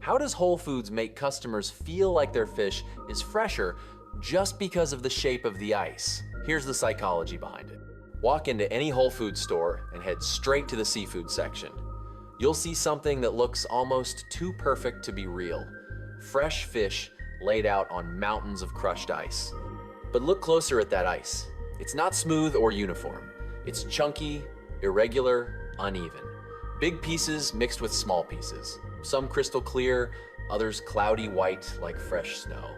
How does Whole Foods make customers feel like their fish is fresher just because of the shape of the ice? Here's the psychology behind it. Walk into any Whole Foods store and head straight to the seafood section. You'll see something that looks almost too perfect to be real. Fresh fish laid out on mountains of crushed ice. But look closer at that ice. It's not smooth or uniform. It's chunky, irregular, uneven. Big pieces mixed with small pieces. Some crystal clear, others cloudy white like fresh snow.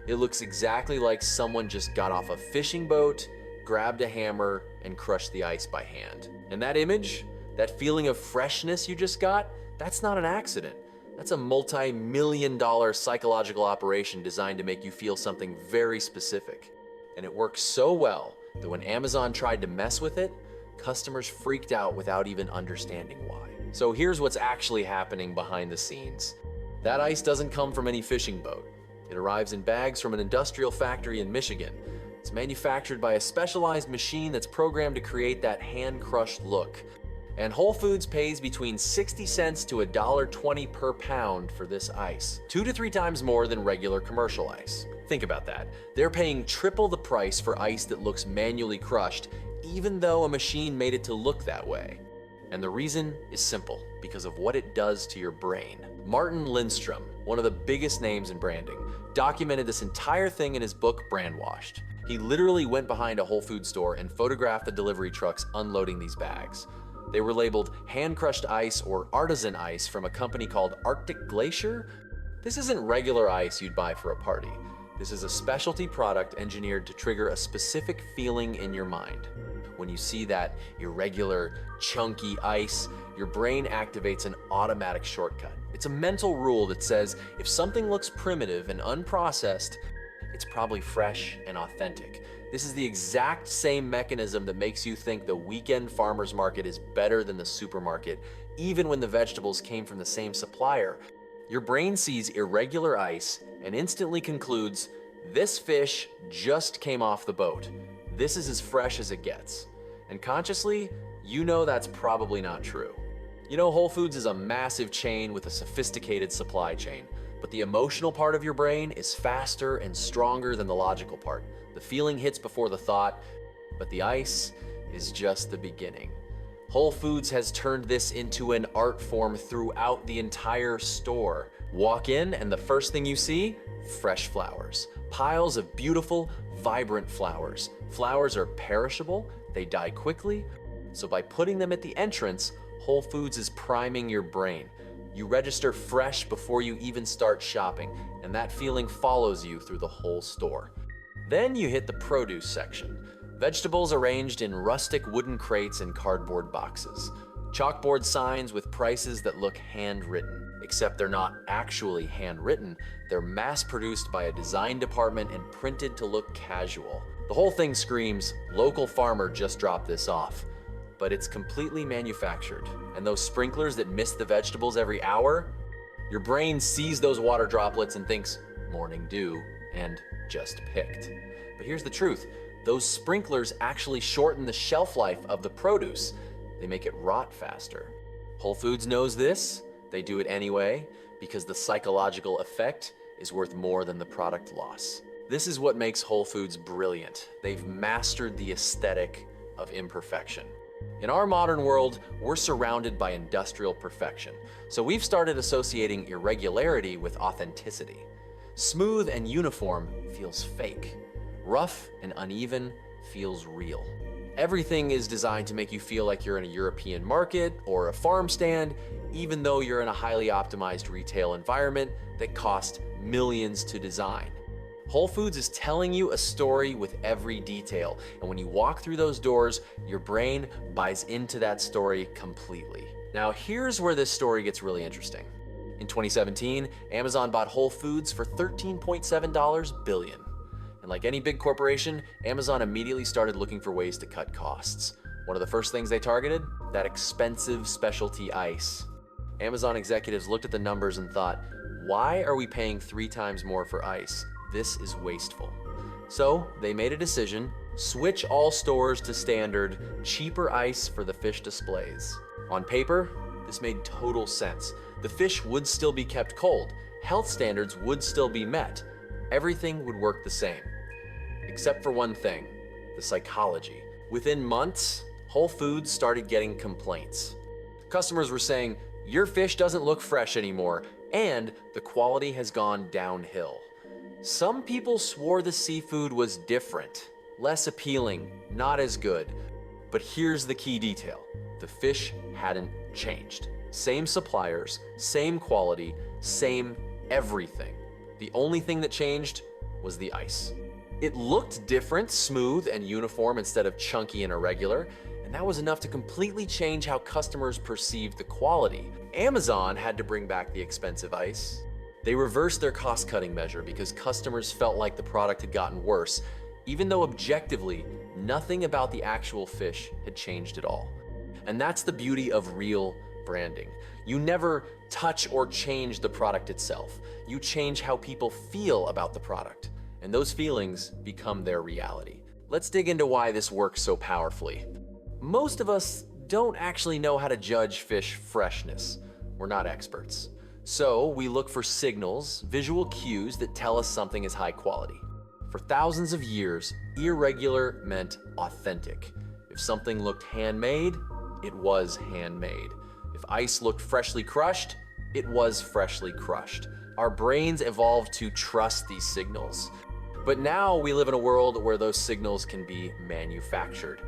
It looks exactly like someone just got off a fishing boat, grabbed a hammer, and crushed the ice by hand. And that image, that feeling of freshness you just got, that's not an accident. That's a multi-million-dollar psychological operation designed to make you feel something very specific. And it works so well that when Amazon tried to mess with it, customers freaked out without even understanding why. So here's what's actually happening behind the scenes. That ice doesn't come from any fishing boat. It arrives in bags from an industrial factory in Michigan. It's manufactured by a specialized machine that's programmed to create that hand-crushed look. And Whole Foods pays between 60 cents to $1.20 per pound for this ice, 2 to 3 times more than regular commercial ice. Think about that. They're paying triple the price for ice that looks manually crushed, even though a machine made it to look that way. And the reason is simple, because of what it does to your brain. Martin Lindstrom, one of the biggest names in branding, documented this entire thing in his book, Brandwashed. He literally went behind a Whole Foods store and photographed the delivery trucks unloading these bags. They were labeled hand-crushed ice or artisan ice from a company called Arctic Glacier. This isn't regular ice you'd buy for a party. This is a specialty product engineered to trigger a specific feeling in your mind. When you see that irregular, chunky ice, your brain activates an automatic shortcut. It's a mental rule that says if something looks primitive and unprocessed, it's probably fresh and authentic. This is the exact same mechanism that makes you think the weekend farmer's market is better than the supermarket, even when the vegetables came from the same supplier. Your brain sees irregular ice and instantly concludes, this fish just came off the boat. This is as fresh as it gets. And consciously, you know that's probably not true. You know, Whole Foods is a massive chain with a sophisticated supply chain, but the emotional part of your brain is faster and stronger than the logical part. The feeling hits before the thought, but the ice is just the beginning. Whole Foods has turned this into an art form throughout the entire store. Walk in and the first thing you see, fresh flowers. Piles of beautiful, vibrant flowers. Flowers are perishable, they die quickly, so by putting them at the entrance, Whole Foods is priming your brain. You register fresh before you even start shopping, and that feeling follows you through the whole store. Then you hit the produce section. Vegetables arranged in rustic wooden crates and cardboard boxes. Chalkboard signs with prices that look handwritten, except they're not actually handwritten. They're mass-produced by a design department and printed to look casual. The whole thing screams, local farmer just dropped this off. But it's completely manufactured. And those sprinklers that mist the vegetables every hour, your brain sees those water droplets and thinks, morning dew, and just picked. But here's the truth. Those sprinklers actually shorten the shelf life of the produce. They make it rot faster. Whole Foods knows this. They do it anyway, because the psychological effect is worth more than the product loss. This is what makes Whole Foods brilliant. They've mastered the aesthetic of imperfection. In our modern world, we're surrounded by industrial perfection, so we've started associating irregularity with authenticity. Smooth and uniform feels fake. Rough and uneven feels real. Everything is designed to make you feel like you're in a European market or a farm stand, even though you're in a highly optimized retail environment that cost millions to design. Whole Foods is telling you a story with every detail, and when you walk through those doors, your brain buys into that story completely. Now, here's where this story gets really interesting. In 2017, Amazon bought Whole Foods for $13.7 billion. And like any big corporation, Amazon immediately started looking for ways to cut costs. One of the first things they targeted? That expensive specialty ice. Amazon executives looked at the numbers and thought, why are we paying 3 times more for ice? This is wasteful. So they made a decision, switch all stores to standard, cheaper ice for the fish displays. On paper, this made total sense. The fish would still be kept cold. Health standards would still be met. Everything would work the same. Except for one thing, the psychology. Within months, Whole Foods started getting complaints. Customers were saying, "Your fish doesn't look fresh anymore," and the quality has gone downhill. Some people swore the seafood was different, less appealing, not as good. But here's the key detail. The fish hadn't changed. Same suppliers, same quality, same everything. The only thing that changed was the ice. It looked different, smooth and uniform instead of chunky and irregular, and that was enough to completely change how customers perceived the quality. Amazon had to bring back the expensive ice. They reversed their cost-cutting measure because customers felt like the product had gotten worse, even though objectively, nothing about the actual fish had changed at all. And that's the beauty of real branding. You never touch or change the product itself. You change how people feel about the product, and those feelings become their reality. Let's dig into why this works so powerfully. Most of us don't actually know how to judge fish freshness. We're not experts. So we look for signals, visual cues that tell us something is high quality. For thousands of years, irregular meant authentic. If something looked handmade, it was handmade. If ice looked freshly crushed, it was freshly crushed. Our brains evolved to trust these signals. But now we live in a world where those signals can be manufactured.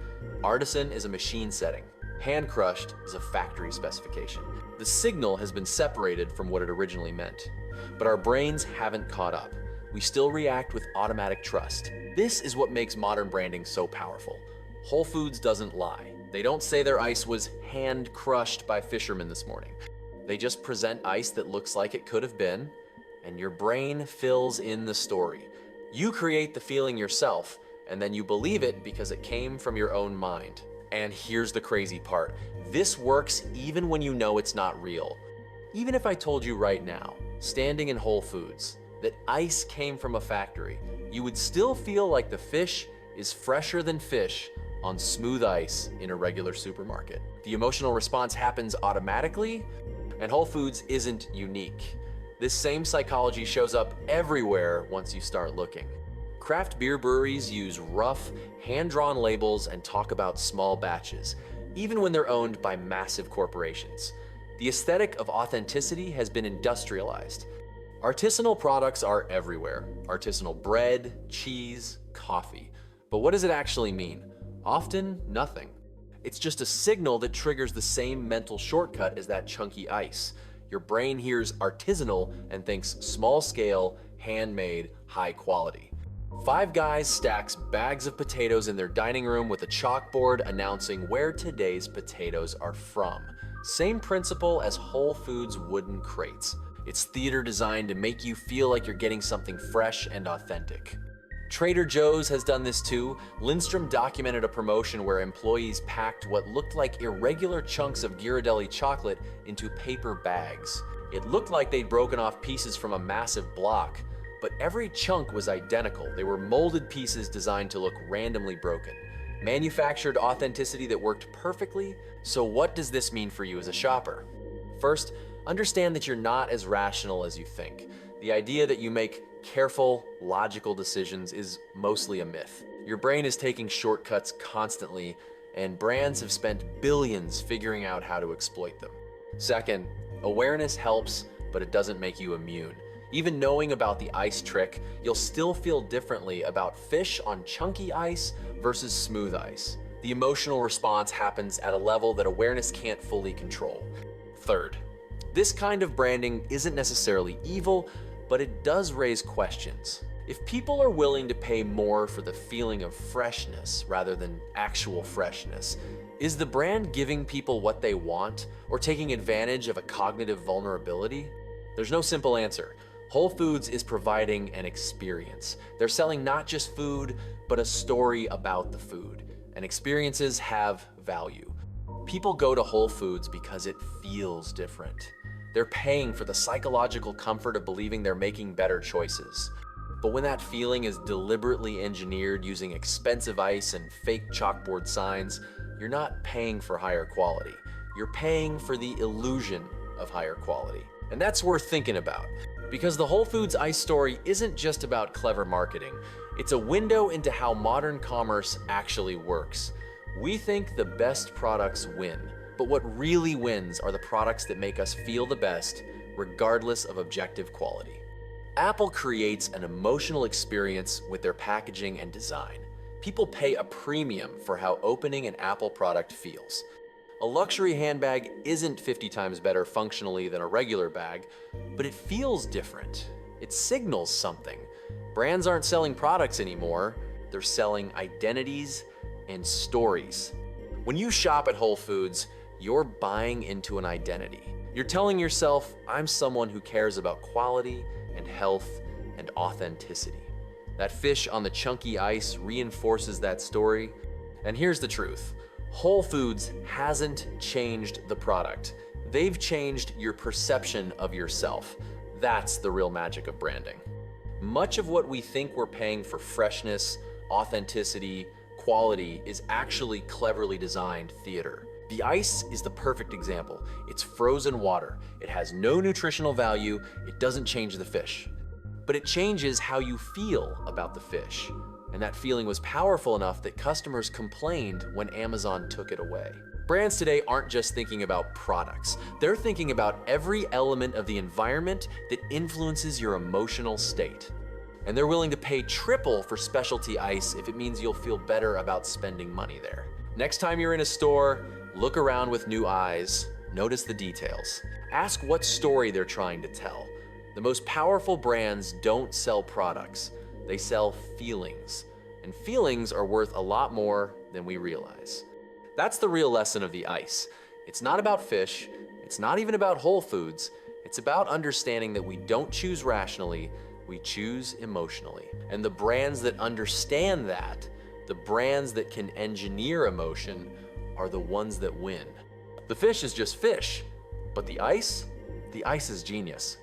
Artisan is a machine setting. Hand crushed is a factory specification. The signal has been separated from what it originally meant. But our brains haven't caught up. We still react with automatic trust. This is what makes modern branding so powerful. Whole Foods doesn't lie. They don't say their ice was hand crushed by fishermen this morning. They just present ice that looks like it could have been, and your brain fills in the story. You create the feeling yourself, and then you believe it because it came from your own mind. And here's the crazy part. This works even when you know it's not real. Even if I told you right now, standing in Whole Foods, that ice came from a factory, you would still feel like the fish is fresher than fish on smooth ice in a regular supermarket. The emotional response happens automatically, and Whole Foods isn't unique. This same psychology shows up everywhere once you start looking. Craft beer breweries use rough, hand-drawn labels and talk about small batches, even when they're owned by massive corporations. The aesthetic of authenticity has been industrialized. Artisanal products are everywhere. Artisanal bread, cheese, coffee. But what does it actually mean? Often, nothing. It's just a signal that triggers the same mental shortcut as that chunky ice. Your brain hears artisanal and thinks small scale, handmade, high quality. Five Guys stacks bags of potatoes in their dining room with a chalkboard announcing where today's potatoes are from. Same principle as Whole Foods wooden crates. It's theater designed to make you feel like you're getting something fresh and authentic. Trader Joe's has done this too. Lindstrom documented a promotion where employees packed what looked like irregular chunks of Ghirardelli chocolate into paper bags. It looked like they'd broken off pieces from a massive block, but every chunk was identical. They were molded pieces designed to look randomly broken. Manufactured authenticity that worked perfectly. So what does this mean for you as a shopper? First, understand that you're not as rational as you think. The idea that you make careful, logical decisions is mostly a myth. Your brain is taking shortcuts constantly, and brands have spent billions figuring out how to exploit them. Second, awareness helps, but it doesn't make you immune. Even knowing about the ice trick, you'll still feel differently about fish on chunky ice versus smooth ice. The emotional response happens at a level that awareness can't fully control. Third, this kind of branding isn't necessarily evil, but it does raise questions. If people are willing to pay more for the feeling of freshness rather than actual freshness, is the brand giving people what they want or taking advantage of a cognitive vulnerability? There's no simple answer. Whole Foods is providing an experience. They're selling not just food, but a story about the food. And experiences have value. People go to Whole Foods because it feels different. They're paying for the psychological comfort of believing they're making better choices. But when that feeling is deliberately engineered using expensive ice and fake chalkboard signs, you're not paying for higher quality. You're paying for the illusion of higher quality. And that's worth thinking about, because the Whole Foods ice story isn't just about clever marketing. It's a window into how modern commerce actually works. We think the best products win, but what really wins are the products that make us feel the best, regardless of objective quality. Apple creates an emotional experience with their packaging and design. People pay a premium for how opening an Apple product feels. A luxury handbag isn't 50 times better functionally than a regular bag, but it feels different. It signals something. Brands aren't selling products anymore, they're selling identities and stories. When you shop at Whole Foods, you're buying into an identity. You're telling yourself, I'm someone who cares about quality and health and authenticity. That fish on the chunky ice reinforces that story. And here's the truth. Whole Foods hasn't changed the product. They've changed your perception of yourself. That's the real magic of branding. Much of what we think we're paying for freshness, authenticity, quality is actually cleverly designed theater. The ice is the perfect example. It's frozen water. It has no nutritional value. It doesn't change the fish. But it changes how you feel about the fish. And that feeling was powerful enough that customers complained when Amazon took it away. Brands today aren't just thinking about products. They're thinking about every element of the environment that influences your emotional state. And they're willing to pay triple for specialty ice if it means you'll feel better about spending money there. Next time you're in a store, look around with new eyes, notice the details. Ask what story they're trying to tell. The most powerful brands don't sell products, they sell feelings. And feelings are worth a lot more than we realize. That's the real lesson of the ice. It's not about fish, it's not even about Whole Foods, it's about understanding that we don't choose rationally, we choose emotionally. And the brands that understand that, the brands that can engineer emotion, are the ones that win. The fish is just fish, but the ice is genius.